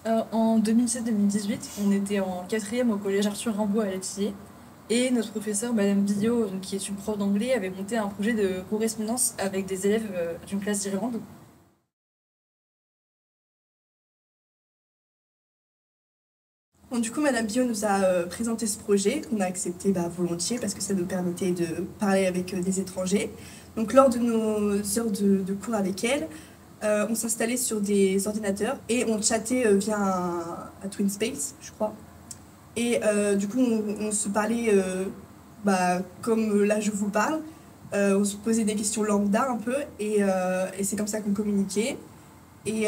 En 2017-2018, on était en quatrième au collège Arthur Rimbaud à Latilly. Et notre professeur, Madame Billot, donc, qui est une prof d'anglais, avait monté un projet de correspondance avec des élèves d'une classe d'Irlande. Bon, du coup, Madame Bio nous a présenté ce projet qu'on a accepté volontiers parce que ça nous permettait de parler avec des étrangers. Donc, lors de nos heures de cours avec elle, on s'installait sur des ordinateurs et on chattait via un TwinSpace, je crois. Et du coup, on se parlait comme là je vous parle. On se posait des questions lambda un peu et c'est comme ça qu'on communiquait. Et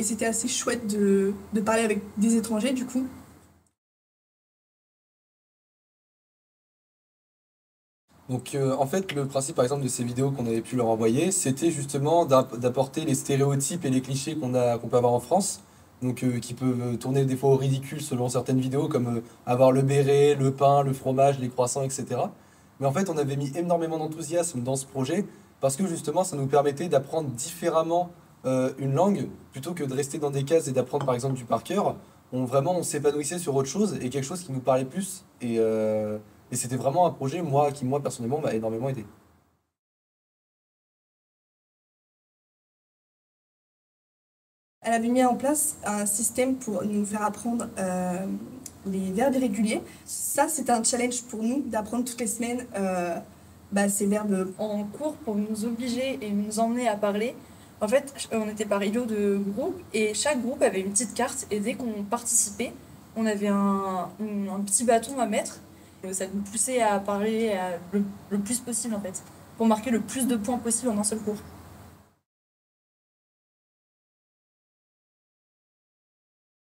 c'était assez chouette de parler avec des étrangers du coup. Donc en fait, le principe par exemple de ces vidéos qu'on avait pu leur envoyer, c'était justement d'apporter les stéréotypes et les clichés qu'on peut avoir en France, donc qui peuvent tourner des fois au ridicule selon certaines vidéos, comme avoir le béret, le pain, le fromage, les croissants, etc. Mais en fait, on avait mis énormément d'enthousiasme dans ce projet parce que justement, ça nous permettait d'apprendre différemment une langue plutôt que de rester dans des cases et d'apprendre par exemple du par cœur. On s'épanouissait sur autre chose et quelque chose qui nous parlait plus. Et c'était vraiment un projet, moi, personnellement, m'a énormément aidé. Elle avait mis en place un système pour nous faire apprendre les verbes irréguliers. Ça, c'était un challenge pour nous d'apprendre toutes les semaines ces verbes. En cours, pour nous obliger et nous emmener à parler, en fait, on était par îlot de groupe et chaque groupe avait une petite carte et dès qu'on participait, on avait un petit bâton à mettre. Ça nous poussait à parler le plus possible en fait, pour marquer le plus de points possible en un seul cours.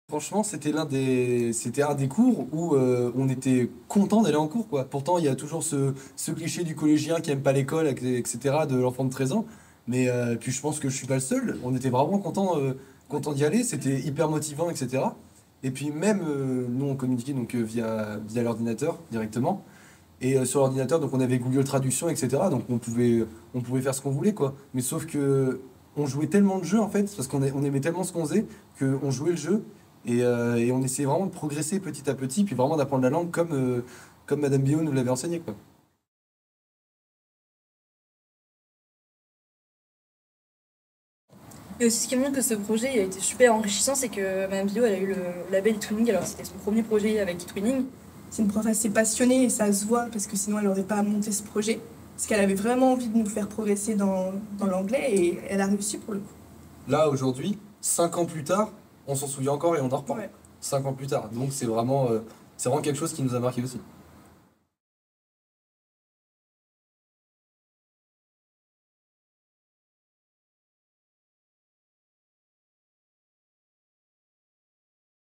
Franchement, c'était un des cours où on était content d'aller en cours, quoi. Pourtant, il y a toujours ce cliché du collégien qui aime pas l'école, etc., de l'enfant de 13 ans. Mais puis je pense que je suis pas le seul. On était vraiment content d'y aller. C'était hyper motivant, etc. Et puis même, nous, on communiquait donc via l'ordinateur directement. Et sur l'ordinateur, donc on avait Google Traduction, etc. Donc on pouvait faire ce qu'on voulait, quoi. Mais sauf que on jouait tellement le jeu, en fait, parce on aimait tellement ce qu'on faisait, qu'on jouait le jeu et on essayait vraiment de progresser petit à petit, puis vraiment d'apprendre la langue comme Madame Bio nous l'avait enseigné, quoi. Et aussi, ce qui montre que ce projet a été super enrichissant, c'est que Madame Billot, elle a eu le label eTwinning, alors c'était son premier projet avec eTwinning. C'est une prof assez passionnée et ça se voit parce que sinon elle n'aurait pas monté ce projet. Parce qu'elle avait vraiment envie de nous faire progresser dans l'anglais et elle a réussi pour le coup. Là, aujourd'hui, 5 ans plus tard, on s'en souvient encore et on en reparle. Ouais. 5 ans plus tard. Donc c'est vraiment quelque chose qui nous a marqué aussi.